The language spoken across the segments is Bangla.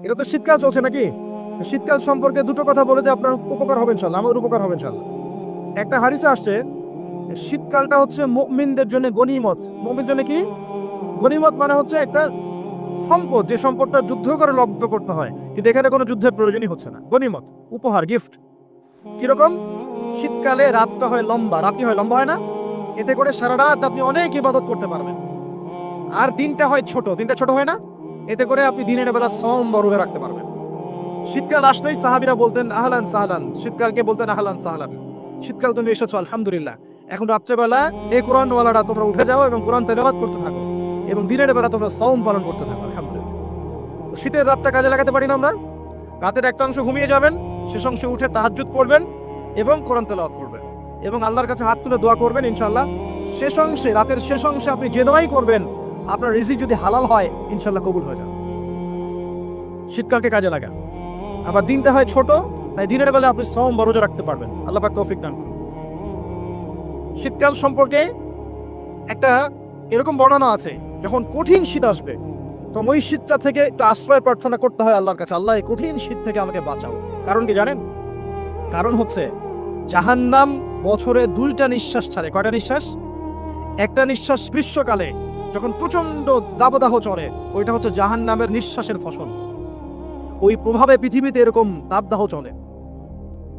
এটা তো শীতকাল চলছে নাকি? শীতকাল সম্পর্কে দুটো কথা বলে যে আপনার উপকার হবে ইনশাআল্লাহ, আমাদের উপকার হবে ইনশাআল্লাহ। একটা হাদিসে আসছে শীতকালটা হচ্ছে মুমিনদের জন্য গনিমত। মুমিনদের জন্য কি গনিমত? মানে হচ্ছে একটা সম্পদ, যে সম্পদটা যুদ্ধ করে লব্ধ করতে হয়, কিন্তু এখানে কোনো যুদ্ধের প্রয়োজনই হচ্ছে না। গনিমত, উপহার, গিফট। কিরকম? শীতকালে রাতটা হয় লম্বা, রাতি হয় লম্বা, হয় না? এতে করে সারা রাত আপনি অনেক ইবাদত করতে পারবেন। আর দিনটা হয় ছোট, দিনটা ছোট হয় না? এতে করে আপনি দিনের বেলা সম বরুহে রাখতে পারবেন। শীতকাল আসলেই সাহাবীরা বলতেন আহলান সাহলান, শীতকালকে বলতেন আহলান সাহলান, শীতকাল তুমি এসেছো আলহামদুলিল্লাহ। এখন রাত্রেবেলা এই কোরআনওয়ালারা তোমরা উঠে যাও এবং কোরআন তেলাওয়াত করতে থাকো, এবং দিনের বেলা তোমরা সওম পালন করতে থাকো আলহামদুলিল্লাহ। শীতের রাতটা কাজে লাগাতে পারি না আমরা? রাতের একটা অংশ ঘুমিয়ে যাবেন, শেষ অংশে উঠে তাহাজ্জুদ পড়বেন এবং কোরআন তেলাওয়াত করবেন এবং আল্লাহর কাছে হাত তুলে দোয়া করবেন ইনশাআল্লাহ। শেষ অংশে, রাতের শেষ অংশে আপনি যে দোয়াই করবেন, আপনার রিজিক যদি হালাল হয় ইনশাআল্লাহ কবুল হয়ে যাবে। শীতকালকে কাজে লাগা। আবার দিনটা হয় ছোট, তাই দিনের বেলা আপনি সওম বা রোজা রাখতে পারবেন। আল্লাহ পাক তৌফিক দান করুন। শীতকাল সম্পর্কে একটা এরকম বর্ণনা আছে, যখন কঠিন শীত আসবে তখন ওই শীতটা থেকে একটু আশ্রয় প্রার্থনা করতে হয় আল্লাহর কাছে, আল্লাহ এই কঠিন শীত থেকে আমাকে বাঁচাও। কারণ কি জানেন? কারণ হচ্ছে জাহান্নাম বছরে 2টা নিঃশ্বাস ছাড়ে। কয়টা নিঃশ্বাস? একটা নিঃশ্বাস গ্রীষ্মকালে যখন প্রচন্ড দাবদাহ চলে, ওইটা হচ্ছে জাহান্নামের নিঃশ্বাসের ফসল। ওই প্রভাবে পৃথিবীতে এরকম দাবদাহ চলে।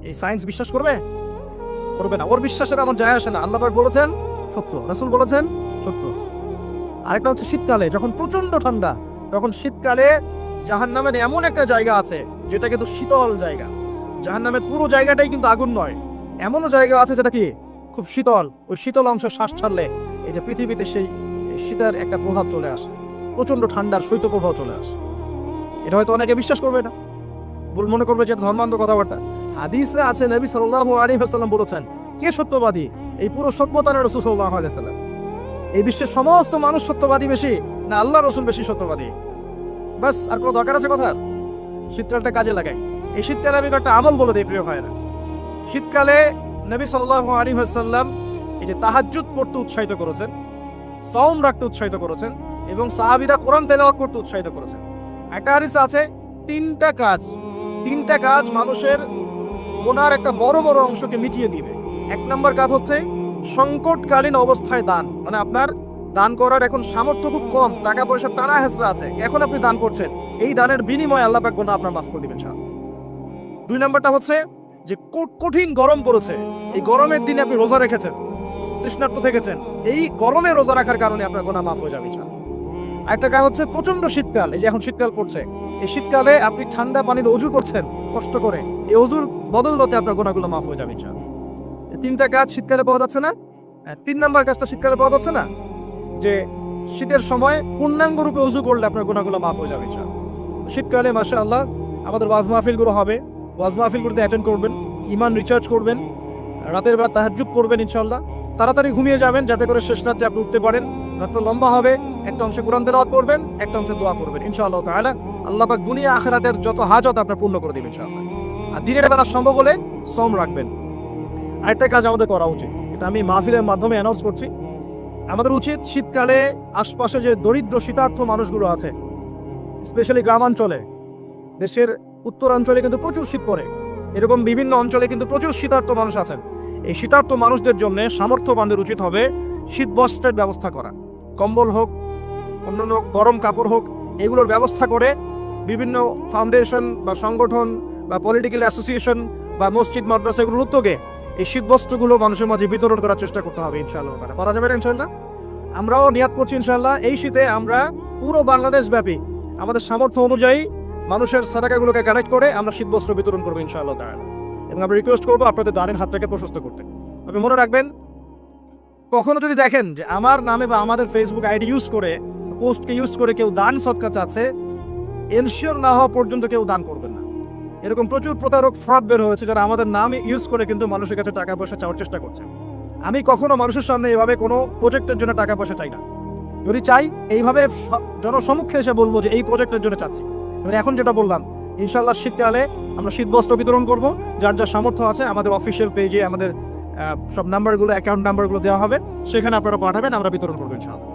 এই সায়েন্স বিশ্বাস করবে? করবে না। ওর বিশ্বাসের আমার যায় আসে না। আল্লাহ পাক বলেছেন সত্য, রাসূল বলেছেন সত্য। আরেকটা হচ্ছে শীতকালে যখন প্রচন্ড ঠান্ডা, তখন শীতকালে জাহান্নামের এমন একটা জায়গা আছে যেটা কিন্তু শীতল জায়গা। জাহান্নামের পুরো জায়গাটাই কিন্তু আগুন নয়, এমনও জায়গা আছে যেটা কি খুব শীতল। ওই শীতল অংশ শ্বাস ছাড়লে এই যে পৃথিবীতে সেই শীতের একটা প্রভাব চলে আসে, প্রচন্ড ঠান্ডার শৈত্যপ্রবাহ চলে আসে। এটা হয়তো অনেকে বিশ্বাস করবে না, মনে করবে যে ধর্মান্ধ কথাবার্তা। হাদিসে আছে নবী সাল্লাল্লাহু আলাইহি ওয়াসাল্লাম বলেছেন, কে সত্যবাদী? এই পুরো সভ্যতার রাসূল সাল্লাল্লাহু আলাইহি ওয়াসাল্লাম। এই বিশ্বের সমস্ত মানুষ সত্যবাদী বেশি না আল্লাহ রাসূল বেশি সত্যবাদী? বাস, আর কোনো দরকার আছে কথার? শীতকালটা কাজে লাগাই। এই শীতকালে আমি একটা আমল বলে দিই প্রিয় ভাইরা। শীতকালে নবী সাল্লাল্লাহু আলাইহি ওয়াসাল্লাম এই যে তাহাজ্জুদ পড়তে উৎসাহিত করেছেন, সওম রাখতে উৎসাহিত করেছেন এবং সাহাবীরা কোরআন তেলাওয়াত করতে উৎসাহিত করেছেন। একটা হাদিস আছে, তিনটা কাজ মানুষের গুনার একটা বড় বড় অংশকে মিটিয়ে দিবে। 1 নম্বর কাজ হচ্ছে সংকটকালীন অবস্থায় দান। মানে আপনার দান করার এখন সামর্থ্য খুব কম, টাকা পয়সা টানা হেসরা আছে, এখন আপনি দান করছেন, এই দানের বিনিময়ে আল্লাহ পাক গুনাহ আপনার মাফ করে দিবেন। 2 নম্বরটা হচ্ছে যে কঠিন গরম পড়েছে, এই গরমের দিনে আপনি রোজা রেখেছেন, তৃষ্ণার্ত থেকেছেন, এই গরমে রোজা রাখার কারণে আপনার গুনাহ মাফ হয়ে যাবে। একটা কাজ হচ্ছে প্রচন্ড শীতকাল, এই যে এখন শীতকাল পড়ছে, এই শীতকালে আপনি ঠান্ডা পানিতে অজু করছেন কষ্ট করে, এই অজুর বদলতে আপনার গুনাহগুলো মাফ হয়ে যাবে। 3টা কাজ শীতকালে পাওয়া যাচ্ছে না? 3 নম্বর কাজটা শীতকালে পাওয়া যাচ্ছে না, যে শীতের সময় পূর্ণাঙ্গ রূপে অজু করলে আপনার গুনাহগুলো মাফ হয়ে যাবে। শীতকালে মাশাআল্লাহ আমাদের ওয়াজ মাহফিলগুলো হবে, ওয়াজ মাহফিলগুলোতে অ্যাটেন্ড করবেন, ঈমান রিচার্জ করবেন, রাতের বেলা তাহাজ্জুদ পড়বেন ইনশাআল্লাহ। তাড়াতাড়ি ঘুমিয়ে যাবেন যাতে করে শেষ রাতে আপনি উঠতে পারেন। রাতটা লম্বা হবে, একটা অংশে কোরআন তেলাওয়াত করবেন, একটা অংশে দোয়া করবেন ইনশাআল্লাহ তাআলা। আল্লাহ পাক দুনিয়া আখিরাতের যত হাজত আপনার পূর্ণ করে দিবেন ইনশাআল্লাহ। আর দিনের বেলা সম্ভব হলে সওম রাখবেন। আরেকটা কাজ আমাদের করা উচিত, এটা আমি মাহফিলের মাধ্যমে অ্যানাউন্স করছি। আমাদের উচিত শীতকালে আশপাশে যে দরিদ্র শীতার্থ মানুষগুলো আছে, স্পেশালি গ্রামাঞ্চলে, দেশের উত্তরাঞ্চলে কিন্তু প্রচুর শীত পড়ে, এরকম বিভিন্ন অঞ্চলে কিন্তু প্রচুর শীতার্থ মানুষ আছেন। এই শীতার্থ মানুষদের জন্য সামর্থ্যবানদের উচিত হবে শীত বস্ত্রের ব্যবস্থা করা। কম্বল হোক, অন্যান্য গরম কাপড় হোক, এগুলোর ব্যবস্থা করে বিভিন্ন ফাউন্ডেশন বা সংগঠন বা পলিটিক্যাল অ্যাসোসিয়েশন বা মসজিদ মাদ্রাসা এগুলোর উদ্যোগে এই শীতবস্ত্রগুলো মানুষের মাঝে বিতরণ করার চেষ্টা করতে হবে ইনশাআল্লাহ। করা যাবে না ইনশাআল্লাহ? আমরাও নিয়াত করছি ইনশাআল্লাহ এই শীতে আমরা পুরো বাংলাদেশ ব্যাপী আমাদের সামর্থ্য অনুযায়ী মানুষের সাদাকাগুলোকে কালেক্ট করে আমরা শীতবস্ত্র বিতরণ করবো ইনশাআল্লাহ তাআলা। এবং আমরা রিকোয়েস্ট করবো আপনাদের দানের হাতটাকে প্রশস্ত করতে। আপনি মনে রাখবেন, কখনো যদি দেখেন যে আমার নামে বা আমাদের ফেসবুক আইডি ইউজ করে, পোস্টকে ইউজ করে কেউ দান সদকা চাচ্ছে, এনশিওর না হওয়া পর্যন্ত কেউ দান করবেন না। এরকম প্রচুর প্রতারক ফ্রড বের হয়েছে যারা আমাদের নাম ইউজ করে কিন্তু মানুষের কাছে টাকা পয়সা চাওয়ার চেষ্টা করছে। আমি কখনো মানুষের সামনে এভাবে কোনো প্রজেক্টের জন্য টাকা পয়সা চাই না। যদি চাই এইভাবে জনসমক্ষে এসে বলবো যে এই প্রজেক্টের জন্য চাচ্ছি। এখন যেটা বললাম, ইনশাআল্লাহ শীতকালে আমরা শীতবস্ত্র বিতরণ করব। যার যার সামর্থ্য আছে আমাদের অফিসিয়াল পেজে আমাদের সব নাম্বারগুলো, অ্যাকাউন্ট নাম্বারগুলো দেওয়া হবে, সেখানে আপনারা পাঠাবেন, আমরা বিতরণ করবো ইনশাআল্লাহ।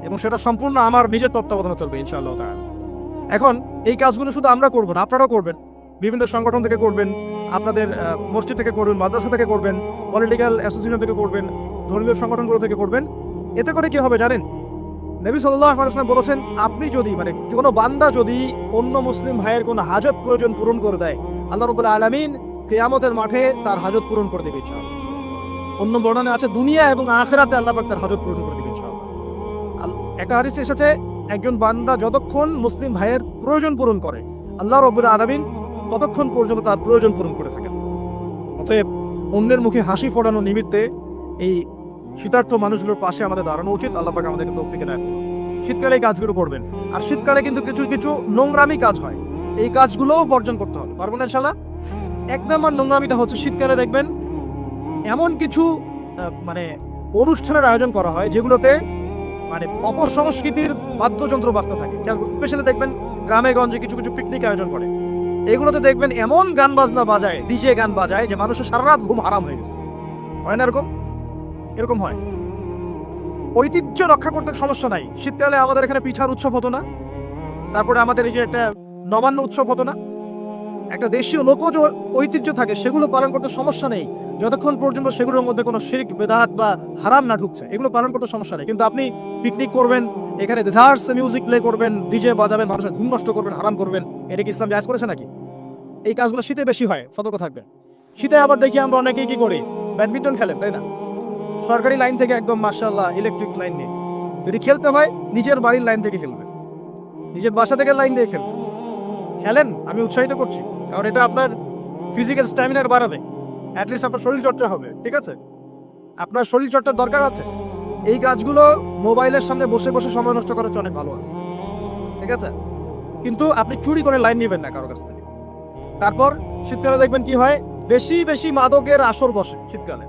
এবং সেটা সম্পূর্ণ আমার নিজের তত্ত্বাবধানে চলবে ইনশাআল্লাহ তাআলা। এখন এই কাজগুলো শুধু আমরা করবো না, আপনারাও করবেন। বিভিন্ন সংগঠন থেকে করবেন, আপনাদের মসজিদ থেকে করবেন, মাদ্রাসা থেকে করবেন, পলিটিক্যাল অ্যাসোসিয়েশন থেকে করবেন, ধর্মীয় সংগঠনগুলো থেকে করবেন। এতে করে কি হবে জানেন? নবী সাল্লাল্লাহু আলাইহি ওয়াসাল্লাম বলেছেন, আপনি যদি কোনো বান্দা যদি অন্য মুসলিম ভাইয়ের কোনো হাজত প্রয়োজন পূরণ করে দেয়, আল্লাহ রাব্বুল আলামিন কিয়ামতের মাঠে তার হাজত পূরণ করে দেবে ইনশাআল্লাহ। অন্য বর্ণনা আছে দুনিয়া এবং আখিরাতে আল্লাহ পাক তার হাজত পূরণ করে দেবে ইনশাআল্লাহ। একটা হাদিসে এসেছে, একজন বান্দা যতক্ষণ মুসলিম ভাইয়ের প্রয়োজন পূরণ করে, আল্লাহ রাব্বুল আলামিন ততক্ষণ পর্যন্ত তার প্রয়োজন পূরণ করে থাকেন। অতএব অন্যের মুখে হাসি ফোটানো নিমিত্তে এই শীতার্থ মানুষগুলোর পাশে আমাদের দাঁড়ানো উচিত। আল্লাহ পাক আমাদেরকে তৌফিক দেন। শীতকালে এই কাজগুলো করবেন। আর শীতকালে কিন্তু কিছু কিছু নোংরামি কাজ হয়, এই কাজগুলোও বর্জন করতে হবে। পারবো না ইনশাআল্লাহ? এক নম্বর নোংরামিটা হচ্ছে, শীতকালে দেখবেন এমন কিছু অনুষ্ঠানের আয়োজন করা হয় যেগুলোতে অপসংস্কৃতির বাদ্যযন্ত্র বাজতে থাকে। স্পেশালি দেখবেন গ্রামে গঞ্জে কিছু কিছু পিকনিক আয়োজন করে, এগুলোতে দেখবেন এমন গান বাজনা বাজায়, ডিজে গান বাজায় যে মানুষের সারা রাত ঘুম হারাম হয়ে গেছে। হয় না এরকম? এরকম হয়। ঐতিহ্য রক্ষা করতে সমস্যা নাই। শীতকালে আমাদের এখানে পিঠার উৎসব হতো না? তারপরে আমাদের এই যে একটা নবান্ন উৎসব হতো না? একটা দেশীয় লোকজ ঐতিহ্য থাকে, সেগুলো পালন করতে সমস্যা নেই, যতক্ষণ পর্যন্ত সেগুলোর মধ্যে কোনো শিরক বেদাত বা হারাম না ঢুকছে। এগুলো পালন করতে সমস্যা নেই। কিন্তু আপনি পিকনিক করবেন, এখানে দেদার্স মিউজিক প্লে করবেন, ডিজে বাজাবেন, মানুষের ঘুম নষ্ট করবেন, হারাম করবেন, এটা কি ইসলাম জায়েজ করেছে নাকি? এই কাজগুলো শীতে বেশি হয়, সতর্ক থাকবেন। শীতে আবার দেখি আমরা অনেকেই কি করি, ব্যাডমিন্টন খেলেন, তাই না? সরকারি লাইন থেকে একদম মাশাআল্লাহ ইলেকট্রিক লাইন নিয়ে। যদি খেলতে হয় নিজের বাড়ির লাইন থেকে খেলবেন, নিজের বাসা থেকে লাইন দিয়ে খেলবেন। খেলেন, আমি উৎসাহিত করছি, কারণ এটা আপনার ফিজিক্যাল স্ট্যামিনার বাড়াবে, অ্যাটলিস্ট আপনার শরীর চর্চা হবে। ঠিক আছে, আপনার শরীর চর্চার দরকার আছে। এই কাজগুলো মোবাইলের সামনে বসে বসে সময় নষ্ট করার চেয়ে অনেক ভালো আছে। ঠিক আছে, কিন্তু আপনি চুরি করে লাইন নেবেন না কারো কাছ থেকে। তারপর শীতকালে দেখবেন কি হয়, বেশি বেশি মাদকের আসর বসে শীতকালে।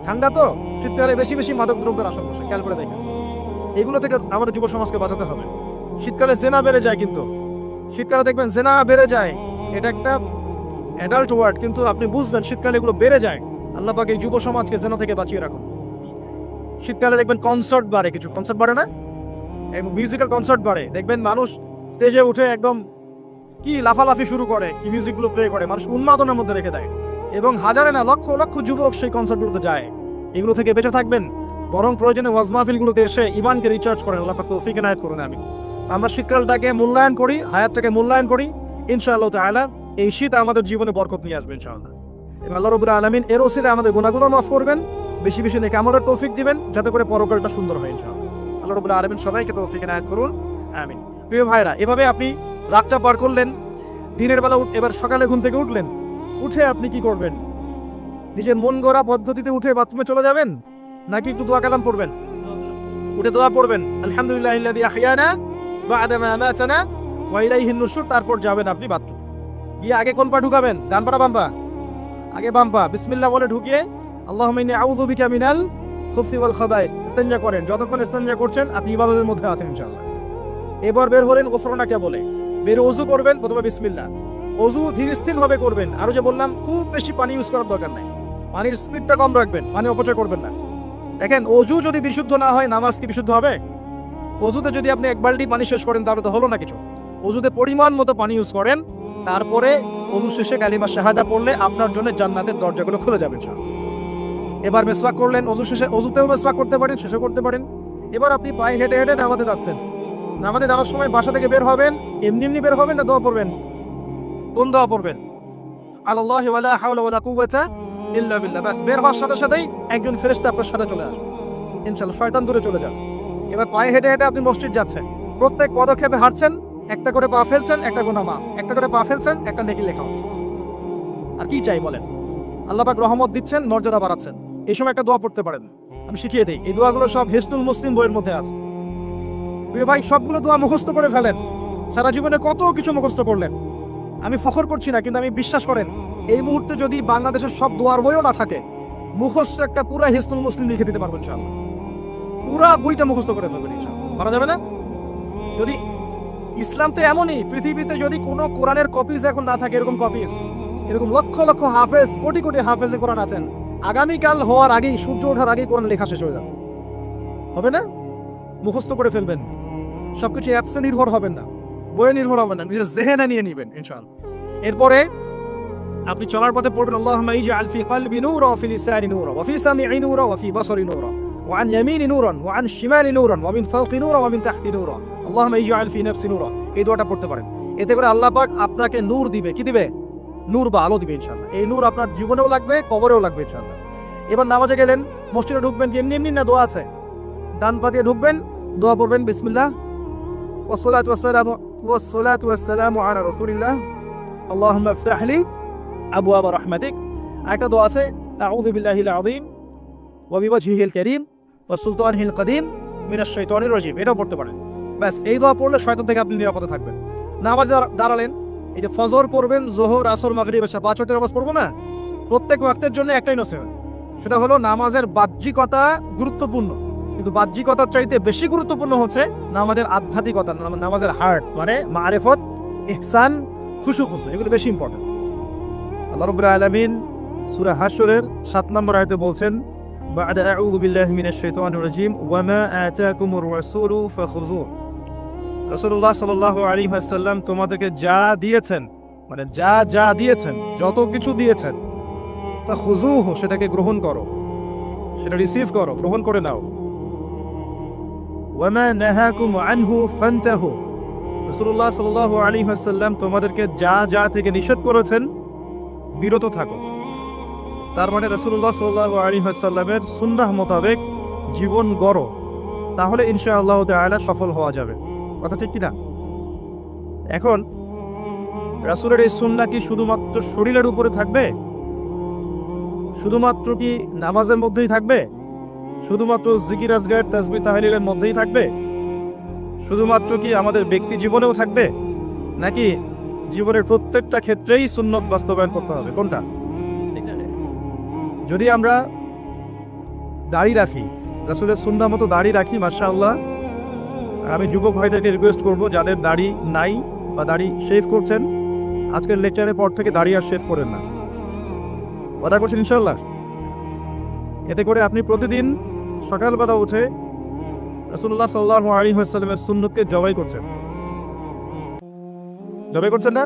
ঠান্ডা তো, শীতকালে বেশি বেশি মাদক দ্রব্যের আসর বসে, খেয়াল করে দেখেন। এগুলো থেকে আমাদের যুব সমাজকে বাঁচাতে হবে। শীতকালে জেনা বেড়ে যায়, কিন্তু শীতকালে দেখবেন জেনা বেড়ে যায়, এটা একটা অ্যাডাল্ট ওয়ার্ড, কিন্তু আপনি বুঝবেন শীতকালে এগুলো বেড়ে যায়। আল্লাহ পাক এই যুব সমাজকে জেনা থেকে বাঁচিয়ে রাখুন। শীতকালে দেখবেন কনসার্ট বাড়ে, কিছু কনসার্ট বাড়ে না, এবং মিউজিক্যাল কনসার্ট বাড়ে। দেখবেন মানুষ স্টেজে উঠে একদম কি লাফালাফি শুরু করে, কি মিউজিকগুলো প্লে করে, মানুষ উন্মাদনের মধ্যে রেখে দেয়, এবং হাজারে না লক্ষ লক্ষ যুবক সেই কনসার্টগুলোতে যায়। এগুলো থেকে বেঁচে থাকবেন, বরং প্রয়োজনে ওয়াজ মাহফিলগুলোতে এসে ইমানকে রিচার্জ করেন। আল্লাহ পাক তৌফিক এনায়েত করুন। আমরা শীতকালটাকে মূল্যায়ন করি, হায়াতটাকে মূল্যায়ন করি। ইনশাআল্লাহ তাআলা এই শীত আমাদের জীবনে বরকত নিয়ে আসবে ইনশাআল্লাহ। এবং আল্লাহ রাব্বুল আলামিন এর ওসিলে আমাদের গুনাহগুলো মাফ করবেন, বেশি বেশি নেক আমলের তৌফিক দিবেন, যাতে করে পরকালটা সুন্দর হয় ইনশাআল্লাহ। আল্লাহ রাব্বুল আলামিন সবাইকে তৌফিক এনায়েত করুন, আমিন। প্রিয় ভাইরা, এভাবে আপনি রাতটা পার করলেন, দিনের বেলা এবার সকালে ঘুম থেকে উঠলেন, উঠে আপনি কি করবেন? নিজের মন গড়া পদ্ধতিতে উঠে বাথরুমে চলে যাবেন, নাকি একটু দোয়া কালাম পড়বেন? উঠে দোয়া পড়বেন, আলহামদুলিল্লাহিল্লাযী আহইয়ানা বা'দা মা আমাতানা ওয়া ইলাইহিন নুশুর। তারপর যাবেন আপনি বাথরুম গিয়ে, আগে কোন পা ঢুকাবেন? ডান পা না বাম পা? আগে বাম পা। বিসমিল্লাহ বলে ঢুকিয়ে আল্লাহুম্মা ইন্নী আউযু বিকা মিনাল খুবসি ওয়াল খাবাইস ইস্তেনজা করেন। যতক্ষণ ইস্তেনজা করছেন আপনি ইবাদতের মধ্যে আছেন ইনশাআল্লাহ। এবার বের হলেন, গোফরানাকে বলে বের ওযু করবেন। প্রথমে বিসমিল্লাহ, ওযু ধীর স্থির ভাবে করবেন। আরো যে বললাম, খুব বেশি পানি ইউজ করার দরকার নাই, পানির স্পিডটা কম রাখবেন, পানি অপচয় করবেন না। দেখেন, ওযু যদি বিশুদ্ধ না হয়, নামাজ কি বিশুদ্ধ হবে? ওযুতে যদি আপনি এক বালতি পানি শেষ করেন তাহলে তো হলো না কিছু। ওযুতে পরিমাণ মতো পানি ইউজ করেন, তারপরে ওযু শেষে কালিমা শাহাদা পড়লে আপনার জন্য জান্নাতের দরজাগুলো খুলে যাবে ইনশাআল্লাহ। এবার মিসওয়াক করলেন, ওযু শেষে, ওযুতেও মিসওয়াক করতে পারেন, শেষে করতে পারেন। এবার আপনি পায়ে হেঁটে হেঁটে নামাজে যাচ্ছেন। নামাজে যাওয়ার সময় বাসা থেকে বের হবেন, এমনি এমনি বের হবেন না দোয়া পড়বেন? কোন দোয়া পড়বেন? আল্লাহি ওয়ালা হাওলা ওয়ালা কুওয়াতা ইল্লা বিল্লাহ। বাস, বের হওয়ার সাথে সাথেই একজন ফেরেশতা আপনার সাথে চলে আসবে ইনশাআল্লাহ, শয়তান দূরে চলে যাবে। এবার পায়ে হেঁটে হেঁটে আপনি মসজিদ যাচ্ছেন, প্রত্যেক পদক্ষেপে হাঁটছেন, একটা করে পা ফেলছেন, একটা গুনাহ মাফ, একটা করে পা ফেলছেন, একটা নেকি লেখা হচ্ছে। আর কি চাই বলেন? আল্লাহ পাক রহমত দিচ্ছেন, মর্যাদা বাড়াচ্ছেন। এই সময় একটা দোয়া পড়তে পারেন, আমি শিখিয়ে দিই। এই দোয়াগুলো সব হিসনুল মুসলিম বইয়ের মধ্যে আছে। প্রিয় ভাই, সবগুলো দোয়া মুখস্থ করে ফেলেন। সারা জীবনে কত কিছু মুখস্থ করলেন, আমি ফখর করছি না, কিন্তু আমি বিশ্বাস করেন, এই মুহূর্তে যদি বাংলাদেশের সব দোয়ার বইও না থাকে, মুখস্থ একটা পুরা হিসনুল মুসলিম লিখে দিতে পারবেন ইনশাআল্লাহ। পুরা বইটা মুখস্থ করে ফেলবেন ইনশাআল্লাহ। পারা যাবে না? যদি ইসলাম তো এমনই, পৃথিবীতে যদি কোনো কোরআনের কপিজ এখন না থাকে, এরকম কপিজ, এরকম লক্ষ লক্ষ হাফেজ, কোটি কোটি হাফেজে কোরআন আছেন, আগামীকাল হওয়ার আগেই, সূর্য ওঠার আগেই কোরআন লেখা শেষ হয়ে যাবে। হবে না? মুখস্থ করে ফেলবেন, সবকিছু অ্যাপসে নির্ভর হবেন না। বইয়ে নির্ভর হবেন না, নিজের জেহেনে নিয়ে নেবেন ইনশাআল্লাহ। এরপরে আপনি চলার পথে পড়বেন আল্লাহুম্মা ইজআল ফি কলবি নূরা ওয়া ফি লিসানি নূরা ওয়া ফি সামঈ নূরা ওয়া ফি বাসারি নূরা ওয়া আন ইয়ামিনি নূরান ওয়া আন শিমালি নূরান ওয়া মিন ফাওকি নূরা ওয়া মিন তাহতি নূরা আল্লাহুম্মা ইজআল ফি নাফসি নূরা। এই দোয়াটা পড়তে পারেন। এতে করে আল্লাহ পাক আপনাকে নূর দিবে। কি দিবে? নূর বা আলো দিবে ইনশাআল্লাহ। এই নূর আপনার জীবনেও লাগবে, কবরেও লাগবে ইনশাআল্লাহ। এবার নামাজে গেলেন, মসজিদে ঢুকবেন, কি এমনি এমনি না দোয়া আছে? ডান পা দিয়ে ঢুকবেন, দোয়া পড়বেন বিসমিল্লাহ ওয়াসসালাতু ওয়াসসালামু আলা রাসূলিল্লাহ আল্লাহুম্মা ইফতাহ লি আবওয়াব রাহমাতিক। একটা দোয়া আছে আউযু বিল্লাহিল আযীম ওয়া বিওয়াজহিল কারীম ওয়া সুলতানিল কাদীম মিনাশ শাইতানির রাজীম। এটাও পড়তে পারেন। ব্যাস এই দোয়া পড়লে শয়তান থেকে আপনি নিরাপদে থাকবেন। নামাজে দাঁড়ালেন, এই যে ফজর পড়বেন, যোহর, আসর, মাগরিব, এশা 5 ওয়াক্তের নামাজ পড়বো না? প্রত্যেক ওয়াক্তের জন্য একটাই নসিহত, সেটা হলো নামাজের বাহ্যিকতা গুরুত্বপূর্ণ, কিন্তু বাহ্যিকতার চাইতে বেশি গুরুত্বপূর্ণ হচ্ছে নামাজের আধ্যাত্মিকতা, নামাজের হার্ট, মানে মারিফত, ইহসান, খুশু, এগুলো বেশি ইম্পর্টেন্ট। আল্লাহ রাব্বুল আলামিন সূরা হাশরের 7 নম্বর আয়াতে বলছেন বা'দা আউযু বিল্লাহি মিনাশ শাইতানির রাজীম ওয়া মা আতাকুমুর রাসূলু ফাখুযুহু। রাসূলুল্লাহ সাল্লাল্লাহু আলাইহি ওয়াসাল্লাম তোমাদেরকে যা দিয়েছেন, মানে যা দিয়েছেন, যত কিছু দিয়েছেন, ফাখুযুহু সেটাকে গ্রহণ করো, সেটা রিসিভ করো, গ্রহণ করে নাও। ওয়া মা নাহাকুম আনহু ফান্তাহু। রাসূলুল্লাহ সাল্লাল্লাহু আলাইহি ওয়াসাল্লাম তোমাদেরকে যা থেকে নিষেধ করেছেন বিরত থাকো। তার মানে রাসূলুল্লাহ সাল্লাল্লাহু আলাইহি ওয়াসাল্লামের সুন্নাহ মোতাবেক জীবন গড়ো, তাহলে ইনশাআল্লাহ তাআলা সফল হওয়া যাবে। কথা ঠিক কিনা? এখন রাসূলের এই সুন্নাহ কি শুধুমাত্র শরীরের উপরে থাকবে? শুধুমাত্র কি নামাজের মধ্যেই থাকবে? শুধুমাত্র জিকির, আজকার, তাসবিহ, তাহলিলের মধ্যেই থাকবে? শুধুমাত্র কি আমাদের ব্যক্তি জীবনেও থাকবে? নাকি জীবনের প্রত্যেকটা ক্ষেত্রেই সুন্নাত বাস্তবায়ন করতে হবে? কোনটা? যদি আমরা দাড়ি রাখি, রাসূলের সুন্নাহ মতো দাড়ি রাখি, মাশাআল্লাহ, আমি যুবক ভাইদেরকে রিকোয়েস্ট করব যাদের দাড়ি নাই বা দাড়ি শেভ করছেন, আজকের লেকচারের পর থেকে দাড়ি আর শেভ করেন না। কথা করছেন ইনশাআল্লাহ? এতে করে আপনি প্রতিদিন সকালবেলা উঠে রাসূলুল্লাহ সাল্লাল্লাহু আলাইহি ওয়াসাল্লামের সুন্নতকে জবাই করছেন। জবাই করছেন না?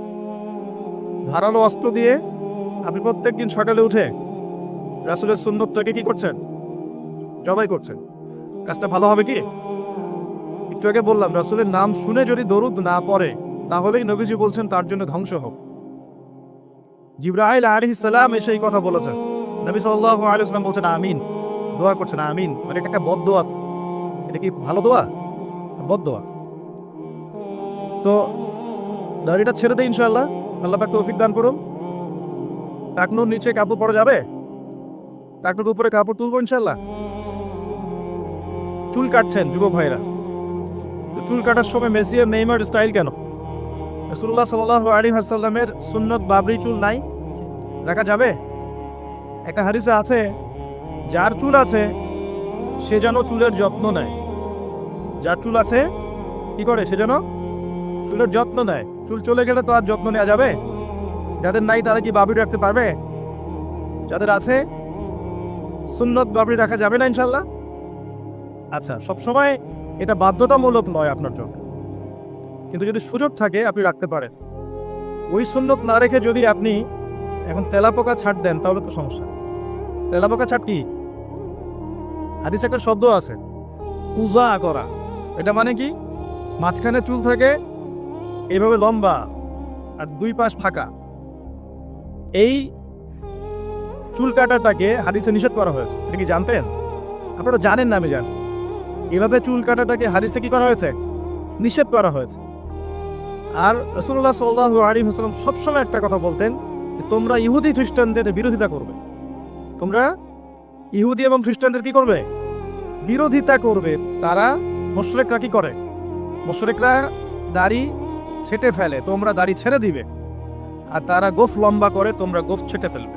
ধারালো অস্ত্র দিয়ে আপনি প্রত্যেকদিন সকালে উঠে রাসূলের সুন্নতটাকে কি করছেন? জবাই করছেন। কাজটা ভালো হবে কি? একটু আগে বললাম রাসূলের নাম শুনে যদি দরুদ না পড়ে তাহলেই নবীজি বলছেন তার জন্য ধ্বংস হোক। জিবরাইল আলাইহিস সালাম এসে এই কথা বলেছেন, নবী সাল্লাল্লাহু আলাইহি ওয়াসাল্লাম বলছেন আমিন, দোয়া করছেন আমিন, মানে এটা একটা বদদোয়া। এটা কি ভালো দোয়া? বদদোয়া। তো দাড়িটা ছেড়ে দেই ইনশাআল্লাহ, আল্লাহ পাক তৌফিক দান করুন। টাকনুর নিচে কাপড় পরা যাবে? টাকনুর উপরে কাপড় তুলবো ইনশাআল্লাহ। চুল কাটছেন যুবক ভাইরা, তো চুল কাটার সময় মেসি আর নেইমার স্টাইল কেন? রাসূলুল্লাহ সাল্লাল্লাহু আলাইহি ওয়াসাল্লামের সুন্নত বাবরি চুল নাই, রাখা যাবে? একটা হাদিসে আছে যার চুল আছে সে যেন চুলের যত্ন নেয়। যার চুল আছে কি করে? সে যেন চুলের যত্ন নেয়। চুল চলে গেলে তো আর যত্ন নেওয়া যাবে? যাদের নাই তারা কি বাবরি রাখতে পারবে? যাদের আছে সুন্নত বাবরি রাখা যাবে না ইনশাআল্লাহ? আচ্ছা, সবসময় এটা বাধ্যতামূলক নয় আপনার জন্য, কিন্তু যদি সুযোগ থাকে আপনি রাখতে পারেন। ওই সুন্নত না রেখে যদি আপনি এখন তেলাপোকা ছাড় দেন তাহলে তো সমস্যা। তেলাপোকা ছাড় কি? হাদিসে একটা শব্দ আছে কুজা করা। এটা মানে কি? মাঝখানে চুল থাকে এইভাবে লম্বা আর দুই পাশ ফাঁকা। এই চুল কাটাটাকে হাদিসে নিষেধ করা হয়েছে। এটা কি জানতেন? আপনারা জানেন না? আমি জানি। এভাবে চুল কাটাটাকে হাদিসে কি করা হয়েছে? নিষেধ করা হয়েছে। আর রাসূলুল্লাহ সাল্লাল্লাহু আলাইহি ওয়াসাল্লাম সবসময় একটা কথা বলতেন, তোমরা ইহুদি খ্রিস্টানদের বিরোধিতা করবে। তোমরা ইহুদি এবং খ্রিস্টানদের কি করবে? বিরোধিতা করবে। তারা মুশরিকরা কি করে? মুশরিকরা দাড়ি ছেটে ফেলে, তোমরা দাড়ি ছেড়ে দিবে। আর তারা গোফ লম্বা করে, তোমরা গোফ ছেটে ফেলবে।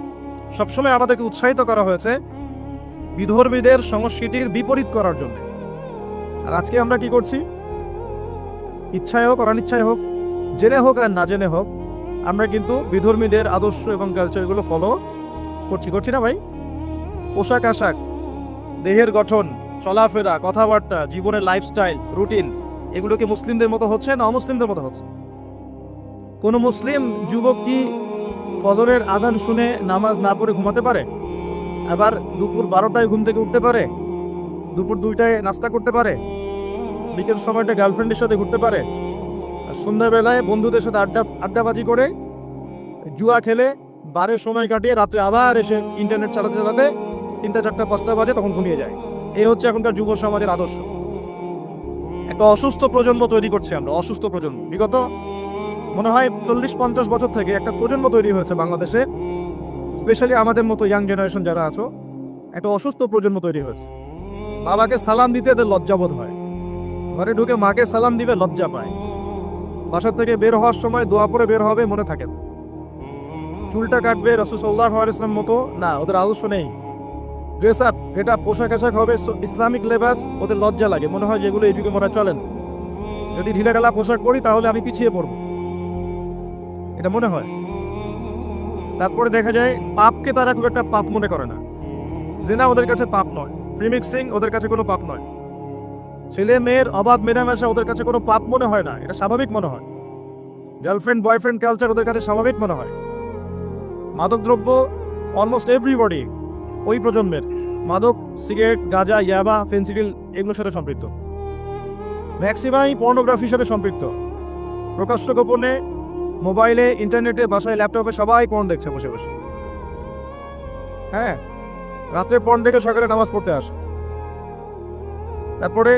সবসময় আমাদেরকে উৎসাহিত করা হয়েছে বিধর্মীদের সংস্কৃতির বিপরীত করার জন্য। আর আজকে আমরা কি করছি? ইচ্ছায় হোক আর অনিচ্ছায় হোক, জেনে হোক আর না জেনে হোক, আমরা কিন্তু বিধর্মীদের আদর্শ এবং কালচারগুলো ফলো করছি না ভাই? পোশাক আশাক, দেহের গঠন, চলাফেরা, কথাবার্তা, জীবনের লাইফস্টাইল, রুটিন, এগুলো কি মুসলিমদের মতো হচ্ছে না অমুসলিমদের মতো হচ্ছে? কোনো মুসলিম যুবক কি ফজরের আজান শুনে নামাজ না পড়ে ঘুমাতে পারে? আবার দুপুর 12টায় ঘুম থেকে উঠতে পারে? দুপুর 2টায় নাস্তা করতে পারে? বিকেল সময়টা গার্লফ্রেন্ডের সাথে ঘুরতে পারে? আর সন্ধ্যাবেলায় বন্ধুদের সাথে আড্ডাবাজি করে জুয়া খেলে বারের সময় কাটিয়ে রাত্রে আবার এসে ইন্টারনেট চালাতে চালাতে 3টা 4টা 5টা বাজে তখন ঘুমিয়ে যায়। এই হচ্ছে এখনকার যুব সমাজের আদর্শ। একটা অসুস্থ প্রজন্ম তৈরি করছি আমরা, অসুস্থ প্রজন্ম। বিগত মনে হয় 40-50 বছর থেকে একটা প্রজন্ম তৈরি হয়েছে বাংলাদেশে, স্পেশালি আমাদের মতো ইয়াং জেনারেশন যারা আছো, একটা অসুস্থ প্রজন্ম তৈরি হয়েছে। বাবাকে সালাম দিতে এদের লজ্জাবোধ হয়, ঘরে ঢুকে মাকে সালাম দিবে লজ্জা পায়, বাসা থেকে বের হওয়ার সময় দোয়া পরে বের হবে মনে থাকে, চুলটা কাটবে রাসূল সাল্লাল্লাহু আলাইহি ওয়াসাল্লাম মতো না, ওদের আদর্শ নেই। ড্রেস আপ, এটা পোশাক আশাক হবে ইসলামিক লেবাস, ওদের লজ্জা লাগে, মনে হয় যেগুলো এই যুগে মনে চলেন, যদি ঢিলেঢালা পোশাক পরি তাহলে আমি পিছিয়ে পড়ব, এটা মনে হয়। তারপরে দেখা যায় পাপকে তারা খুব একটা পাপ মনে করে না, জেনা ওদের কাছে পাপ নয়, প্রিমিক্সিং ওদের কাছে কোনো পাপ নয়, ছেলে মেয়ের অবাধ মেলামেশা ওদের কাছে কোনো পাপ মনে হয় না, এটা স্বাভাবিক মনে হয়। গার্লফ্রেন্ড বয়ফ্রেন্ড কালচার ওদের কাছে স্বাভাবিক মনে হয়। মাদকদ্রব্য অলমোস্ট এভরিবডি ওই প্রজন্মের মাদক, সিগারেট, গাঁজা, ইয়াবা, ফেন্সিডিল এগুলোর সাথে সম্পৃক্ত, ম্যাক্সিমাই পর্নোগ্রাফির সাথে সম্পৃক্ত। প্রকাশ্য গোপনে মোবাইলে, ইন্টারনেটে, বাসায়, ল্যাপটপে সবাই পর্ন দেখছে বসে বসে। হ্যাঁ, রাত্রে পর্ন দেখে সকালে নামাজ পড়তে আসে। তারপরে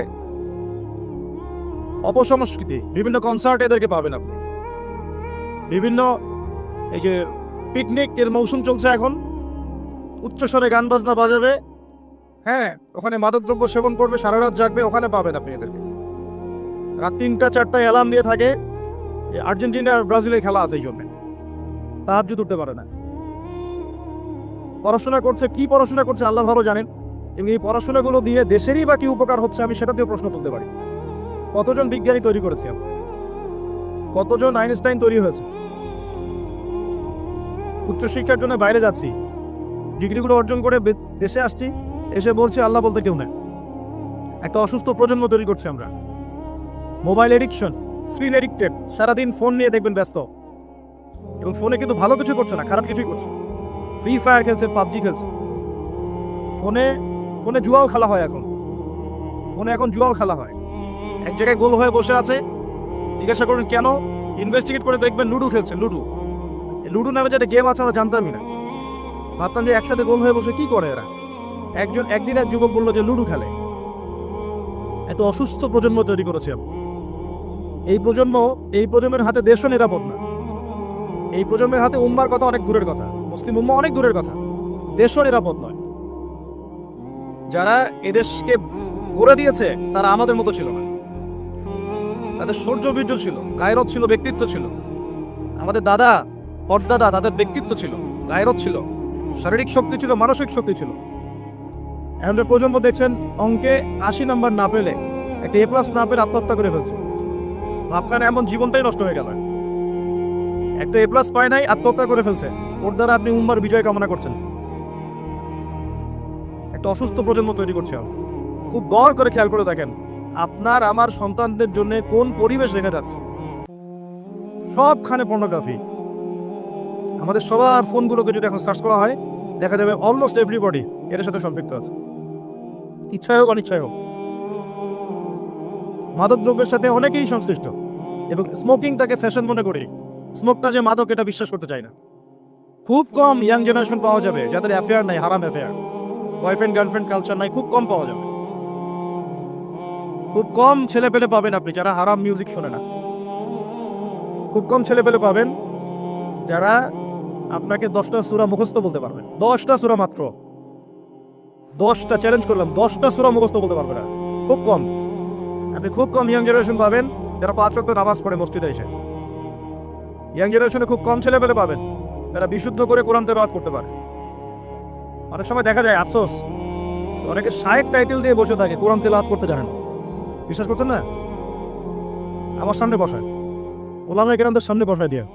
অপসংস্কৃতি, বিভিন্ন কনসার্টে এদেরকে পাবেন আপনি, বিভিন্ন এই যে পিকনিক এর মৌসুম চলছে এখন, উচ্চস্বরে গান বাজনা বাজাবে, হ্যাঁ ওখানে মাদকদ্রব্য সেবন করবে, সারা রাত জাগবে, ওখানে পাবেন আপনি এদেরকে। রাত 3টা 4টায় অ্যালার্ম দিয়ে থাকে, আর্জেন্টিনা আর ব্রাজিলের খেলা আছে এই জন্য তাহাজ্জুদ উঠতে পারে না। পড়াশোনা করছে, কি পড়াশোনা করছে আল্লাহ ভালো জানেন, এবং এই পড়াশোনাগুলো দিয়ে দেশেরই বা কি উপকার হচ্ছে আমি সেটাতেও প্রশ্ন তুলতে পারি। কতজন বিজ্ঞানী তৈরি করেছি আমরা, কতজন আইনস্টাইন তৈরি হয়েছে। উচ্চশিক্ষার জন্য বাইরে যাচ্ছি, ডিগ্রিগুলো অর্জন করে দেশে আসছি, এসে বলছি আল্লাহ বলতে কেউ নেই। একটা অসুস্থ প্রজন্ম তৈরি করছি আমরা। মোবাইল এডিকশন, স্ক্রিন এডিক্টেড, সারাদিন ফোন নিয়ে দেখবেন ব্যস্ত, এবং ফোনে কিন্তু ভালো কিছু করছে না, খারাপ কিছুই করছে। ফ্রি ফায়ার খেলছে, পাবজি খেলছে, ফোনে ফোনে জুয়াও খেলা হয় এখন, ফোনে এখন জুয়াও খেলা হয়। এক জায়গায় গোল হয়ে বসে আছে, জিজ্ঞাসা করুন কেন, ইনভেস্টিগেট করে দেখবেন লুডো খেলছে। লুডো নামে যেটা গেম আছে আমরা জানতামই না, ভাবতাম যে একসাথে গোল হয়ে বসে কি করে এরা। একদিন এক যুবক বললো যে লুডো খেলে। এত অসুস্থ প্রজন্ম তৈরি করেছে আমরা। এই প্রজন্মের হাতে দেশও নিরাপদ না, এই প্রজন্মের হাতে উম্মার কথা অনেক দূরের কথা, মুসলিম উম্মা অনেক দূরের কথা, দেশও নিরাপদ নয়। যারা এদেশকে গড়ে দিয়েছে তারা আমাদের মতো ছিল না, তাদের শৌর্য বীর্য ছিল, গায়রত ছিল, ব্যক্তিত্ব ছিল। আমাদের দাদা পরদাদা, তাদের ব্যক্তিত্ব ছিল, গায়রত ছিল, শারীরিক শক্তি ছিল, মানসিক শক্তি ছিল। এখন প্রজন্ম দেখছেন অঙ্কে 80 নাম্বার না পেলে, একটা A+ না পেলে আত্মহত্যা করে ফেলছে। ভাবখানে এমন জীবনটাই নষ্ট হয়ে গেল, একটা A+ পায় নাই, আত্মহত্যা করে ফেলছে। ওর দ্বারা আপনি উম্মার বিজয় কামনা করছেন। একটা অসুস্থ প্রজন্ম তৈরি করছে। খুব গড় করে খেয়াল করে দেখেন আপনার আমার সন্তানদের জন্য কোন পরিবেশ রেখে যাচ্ছে। সবখানে পর্নোগ্রাফি। আমাদের সবার ফোনগুলোকে যদি এখন সার্চ করা হয় দেখা যাবে অলমোস্ট এভরিবডি এর সাথে সম্পৃক্ত আছে, ইচ্ছায় হোক অনিচ্ছায় হোক। মাদকদ্রব্যের সাথে অনেকেই সংশ্লিষ্ট, এবং স্মোকিংটাকে ফ্যাশন মনে করি। স্মোকটা যে মাদক এটা বিশ্বাস করতে চাই না। খুব কম ইয়াং জেনারেশন পাওয়া যাবে যাদের অ্যাফেয়ার নাই, হারাম অ্যাফেয়ার, বয়ফ্রেন্ড গার্লফ্রেন্ড কালচার নাই, খুব কম পাওয়া যাবে। খুব কম ছেলে পেলে পাবেন আপনি যারা হারাম মিউজিক শোনে না। খুব কম ছেলে পেলে পাবেন যারা আপনাকে 10টা সূরা মুখস্থ বলতে পারবেন। 10টা সূরা মাত্র, 10টা চ্যালেঞ্জ করলাম, 10টা সূরা মুখস্থ বলতে পারবে না। খুব কম। আপনি খুব কম ইয়াং জেনারেশন পাবেন যারা 5 ওয়াক্ত নামাজ পড়ে মসজিদে এসে। ইয়াং জেনারেশনে খুব কম ছেলে পেলে পাবেন যারা বিশুদ্ধ করে কোরআন তেলাওয়াত করতে পারে। অনেক সময় দেখা যায় আফসোস, অনেকে শায়েখ টাইটেল দিয়ে বসে থাকে, কোরআন তেলাওয়াত করতে জানেন। বিশ্বাস করছেন না? আমার সামনে বসায়, ওলামায়ে কেরামদের সামনে বসায় দিয়ে